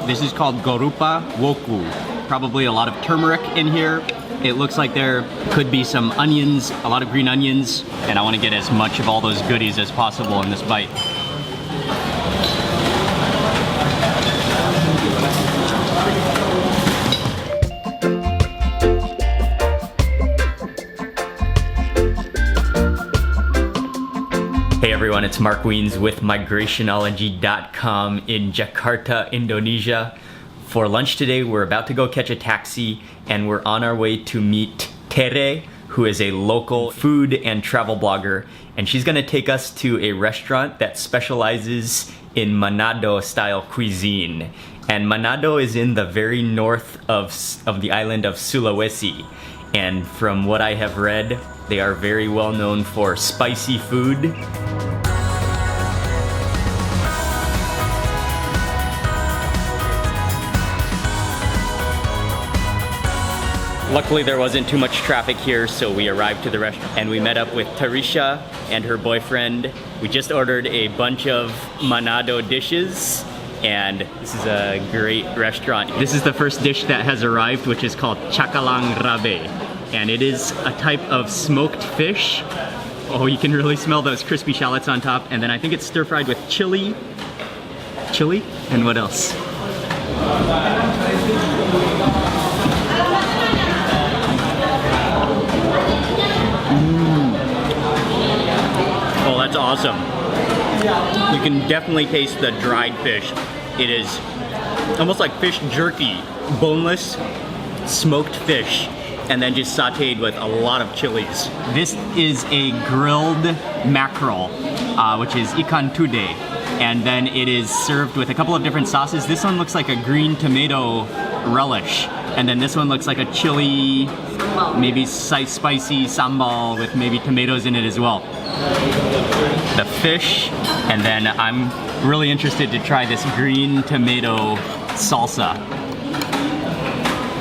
This is called Goropa woku. Probably a lot of turmeric in here. It looks like there could be some onions, a lot of green onions, and I want to get as much of all those goodies as possible in this bite. Hey everyone, it's Mark Wiens with migrationology.com in Jakarta, Indonesia. For lunch today, we're about to go catch a taxi and we're on our way to meet Tere, who is a local food and travel blogger. And she's gonna take us to a restaurant that specializes in Manado style cuisine. And Manado is in the very north of the island of Sulawesi. And from what I have read, they are very well known for spicy food. Luckily there wasn't too much traffic here, so we arrived to the restaurant and we met up with Tarisha and her boyfriend. We just ordered a bunch of Manado dishes and this is a great restaurant. This is the first dish that has arrived, which is called Cakalang rabe. And it is a type of smoked fish. Oh, you can really smell those crispy shallots on top. And then I think it's stir fried with chili. Chili? And what else? Oh, that's awesome. You can definitely taste the dried fish. It is almost like fish jerky, boneless, smoked fish, and then just sauteed with a lot of chilies. This is a grilled mackerel, which is Ikan Tude, and then it is served with a couple of different sauces. This one looks like a green tomato relish, and then this one looks like a chili, maybe spicy sambal with maybe tomatoes in it as well. The fish, and then I'm really interested to try this green tomato salsa.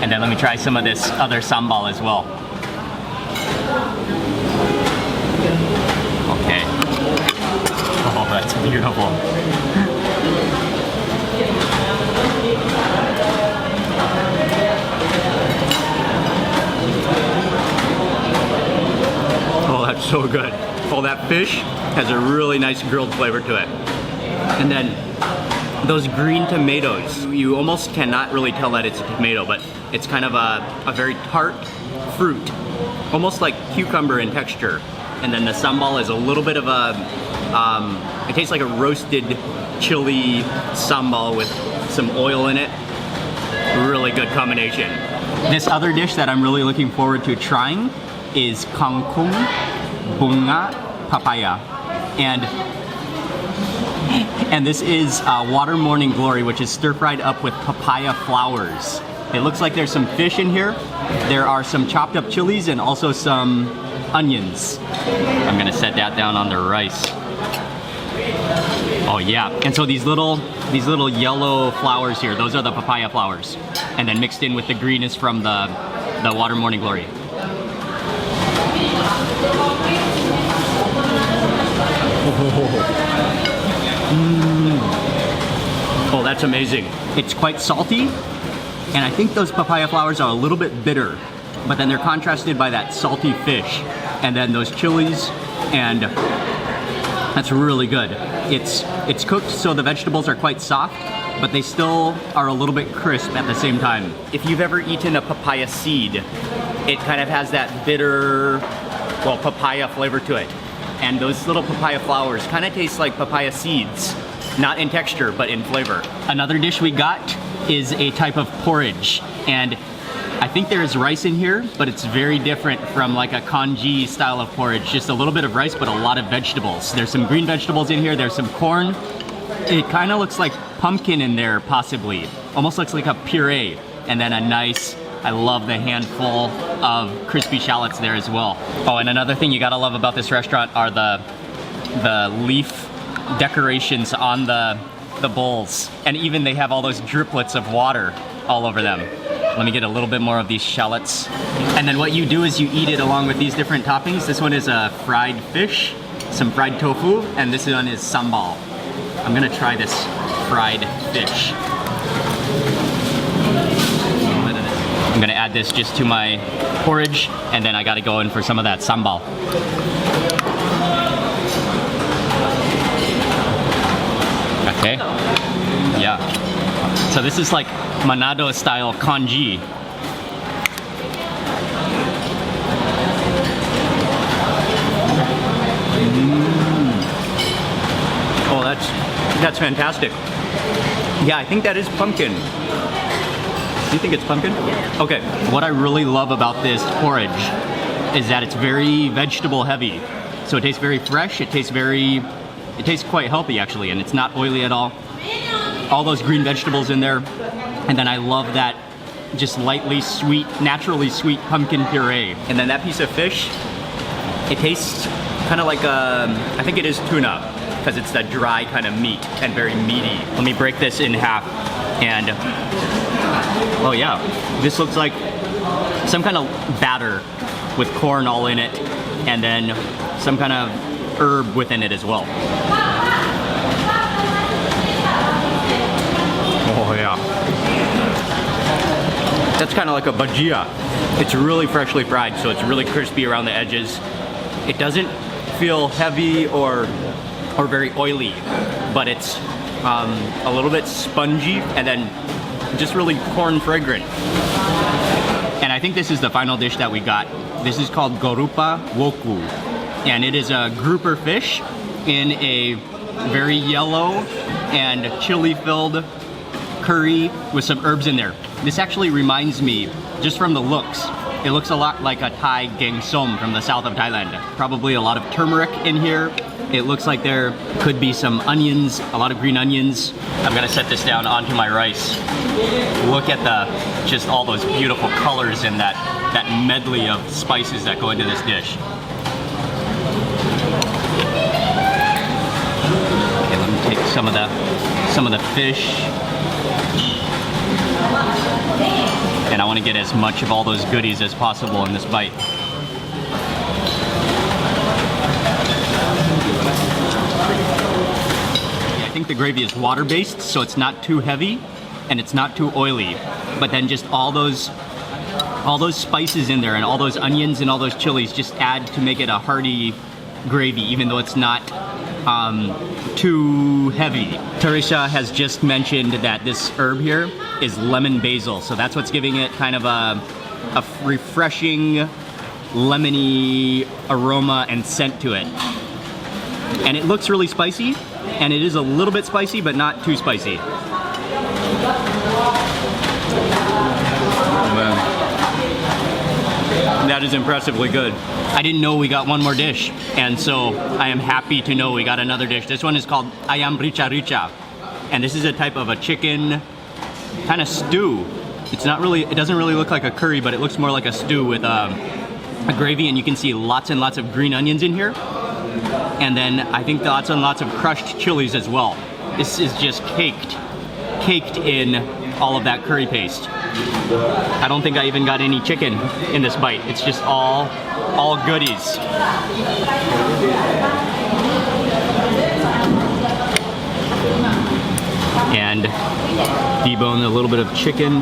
And then let me try some of this other sambal as well. Okay. Oh, that's beautiful. Oh, that's so good. Oh, that fish has a really nice grilled flavor to it. And then those green tomatoes, you almost cannot really tell that it's a tomato, but it's kind of a very tart fruit, almost like cucumber in texture. And then the sambal is a little bit of a, it tastes like a roasted chili sambal with some oil in it. Really good combination. This other dish that I'm really looking forward to trying is Kangkung, bunga, pepaya. And this is water morning glory, which is stir-fried up with papaya flowers. It looks like there's some fish in here. There are some chopped up chilies and also some onions. I'm gonna set that down on the rice. Oh yeah, and so these little yellow flowers here, those are the papaya flowers. And then mixed in with the green is from the water morning glory. Oh, that's amazing. It's quite salty, and I think those papaya flowers are a little bit bitter, but then they're contrasted by that salty fish, and then those chilies, and that's really good. It's cooked so the vegetables are quite soft, but they still are a little bit crisp at the same time. If you've ever eaten a papaya seed, it kind of has that bitter, well, papaya flavor to it. And those little papaya flowers kind of taste like papaya seeds, not in texture, but in flavor. Another dish we got is a type of porridge. And I think there is rice in here, but it's very different from like a congee style of porridge. Just a little bit of rice, but a lot of vegetables. There's some green vegetables in here, there's some corn. It kind of looks like pumpkin in there, possibly. Almost looks like a puree. And then a nice, I love the handful of crispy shallots there as well. Oh, and another thing you gotta love about this restaurant are the leaf decorations on the bowls. And even they have all those driplets of water all over them. Let me get a little bit more of these shallots. And then what you do is you eat it along with these different toppings. This one is a fried fish, some fried tofu, and this one is sambal. I'm gonna try this fried fish. add this just to my porridge, and then I gotta go in for some of that sambal. Okay, yeah. So this is like Manado style congee. Oh, that's fantastic. Yeah, I think that is pumpkin. Do you think it's pumpkin? Yeah. Okay, what I really love about this porridge is that it's very vegetable heavy. So it tastes very fresh, it tastes quite healthy actually, and it's not oily at all. All those green vegetables in there. And then I love that just lightly sweet, naturally sweet pumpkin puree. And then that piece of fish, it tastes kind of like I think it is tuna, because it's that dry kind of meat and very meaty. Let me break this in half, and oh yeah, this looks like some kind of batter with corn all in it, and then some kind of herb within it as well. Oh yeah. That's kind of like a bhajia. It's really freshly fried, so it's really crispy around the edges. It doesn't feel heavy or very oily, but it's a little bit spongy and then just really corn fragrant. And I think this is the final dish that we got. This is called Goropa woku, and it is a grouper fish in a very yellow and chili-filled curry with some herbs in there. This actually reminds me, just from the looks, it looks a lot like a Thai gang som from the south of Thailand. Probably a lot of turmeric in here. It looks like there could be some onions, a lot of green onions. I'm gonna set this down onto my rice. Look at just all those beautiful colors and that medley of spices that go into this dish. Okay, let me take some of the fish. And I want to get as much of all those goodies as possible in this bite. I think the gravy is water-based, so it's not too heavy and it's not too oily. But then just all those spices in there and all those onions and all those chilies just add to make it a hearty gravy, even though it's not too heavy. Teresa has just mentioned that this herb here is lemon basil, so that's what's giving it kind of a refreshing lemony aroma and scent to it. And it looks really spicy, and it is a little bit spicy, but not too spicy. That is impressively good. I didn't know we got one more dish, and so I am happy to know we got another dish. This one is called Ayam rica, and this is a type of a chicken kind of stew. It doesn't really look like a curry, but it looks more like a stew with a gravy, and you can see lots and lots of green onions in here. And then I think lots and lots of crushed chilies as well. This is just caked in all of that curry paste. I don't think I even got any chicken in this bite. It's just all goodies. And debone a little bit of chicken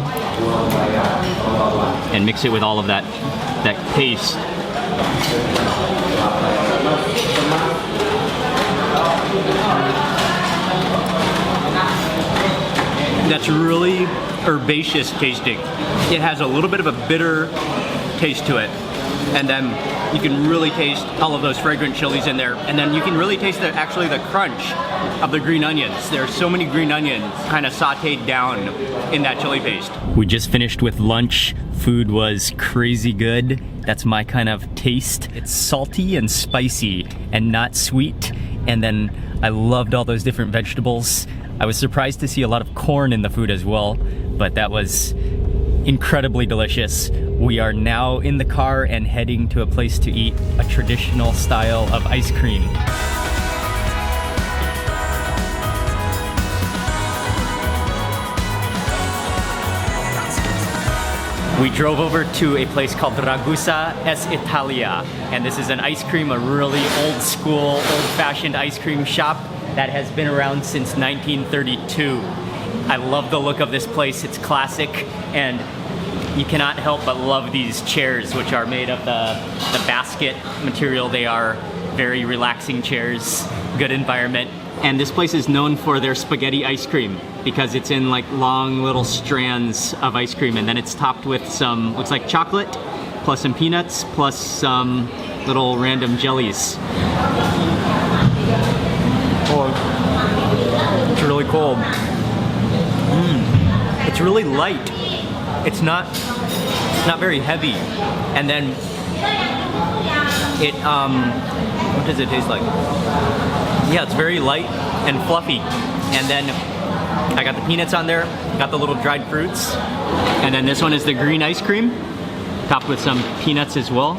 and mix it with all of that paste. That's really herbaceous tasting. It has a little bit of a bitter taste to it. And then you can really taste all of those fragrant chilies in there. And then you can really taste actually the crunch of the green onions. There are so many green onions kind of sauteed down in that chili paste. We just finished with lunch. Food was crazy good. That's my kind of taste. It's salty and spicy and not sweet. And then I loved all those different vegetables. I was surprised to see a lot of corn in the food as well, but that was incredibly delicious. We are now in the car and heading to a place to eat a traditional style of ice cream. We drove over to a place called Ragusa Es Italia, and this is an ice cream, a really old school, old-fashioned ice cream shop that has been around since 1932. I love the look of this place. It's classic, and you cannot help but love these chairs, which are made of the basket material. They are very relaxing chairs, good environment. And this place is known for their spaghetti ice cream because it's in like long little strands of ice cream, and then it's topped with some, looks like chocolate, plus some peanuts, plus some little random jellies. Oh, it's really cold. It's really light. It's not very heavy. And then it, what does it taste like? Yeah, it's very light and fluffy. And then I got the peanuts on there, got the little dried fruits. And then this one is the green ice cream, topped with some peanuts as well.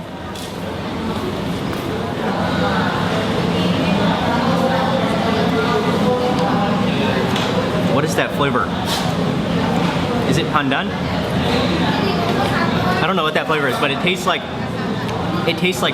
What is that flavor? Is it pandan? I don't know what that flavor is, but it tastes like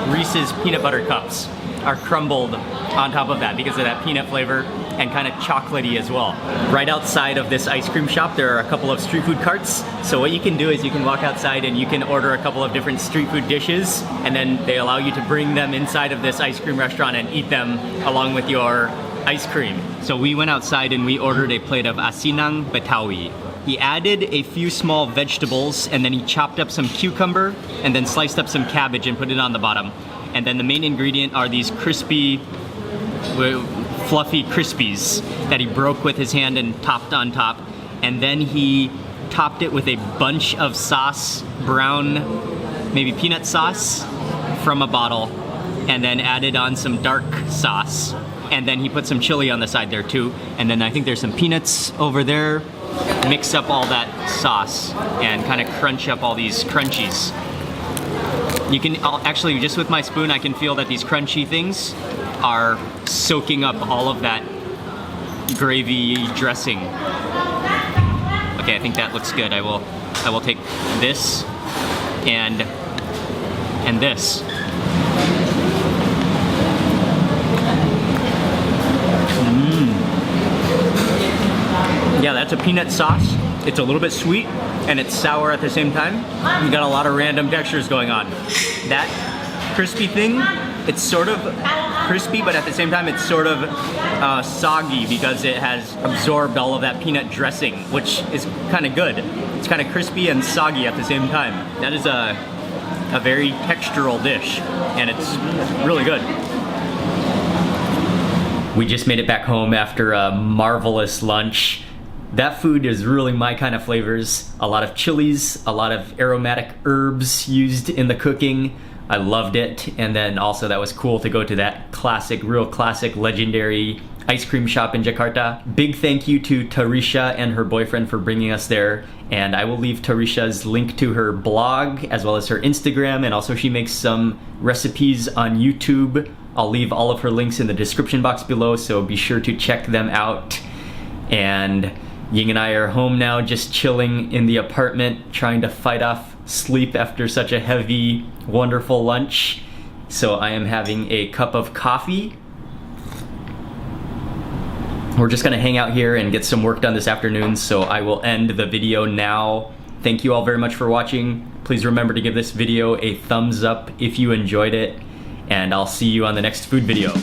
Reese's peanut butter cups are crumbled on top of that because of that peanut flavor, and kind of chocolatey as well. Right outside of this ice cream shop, there are a couple of street food carts. So what you can do is you can walk outside and you can order a couple of different street food dishes, and then they allow you to bring them inside of this ice cream restaurant and eat them along with your ice cream. So we went outside and we ordered a plate of Asinan Betawi. He added a few small vegetables, and then he chopped up some cucumber and then sliced up some cabbage and put it on the bottom. And then the main ingredient are these crispy, fluffy Crispies that he broke with his hand and topped on top. And then he topped it with a bunch of sauce, brown, maybe peanut sauce from a bottle, and then added on some dark sauce. And then he put some chili on the side there too. And then I think there's some peanuts over there. Mix up all that sauce and kind of crunch up all these crunchies. You can actually, just with my spoon, I can feel that these crunchy things are soaking up all of that gravy dressing. Okay, I think that looks good. I will take this and this. Yeah, that's a peanut sauce. It's a little bit sweet and it's sour at the same time. You got a lot of random textures going on. That crispy thing, it's sort of crispy, but at the same time it's sort of soggy because it has absorbed all of that peanut dressing, which is kind of good. It's kind of crispy and soggy at the same time. That is a very textural dish, and it's really good. We just made it back home after a marvelous lunch. That food is really my kind of flavors. A lot of chilies, a lot of aromatic herbs used in the cooking. I loved it. And then also that was cool to go to that classic, real classic, legendary ice cream shop in Jakarta. Big thank you to Tarisha and her boyfriend for bringing us there. And I will leave Tarisha's link to her blog as well as her Instagram, and also she makes some recipes on YouTube. I'll leave all of her links in the description box below, so be sure to check them out. And Ying and I are home now, just chilling in the apartment, trying to fight off sleep after such a heavy, wonderful lunch. So I am having a cup of coffee. We're just gonna hang out here and get some work done this afternoon, so I will end the video now. Thank you all very much for watching. Please remember to give this video a thumbs up if you enjoyed it, and I'll see you on the next food video.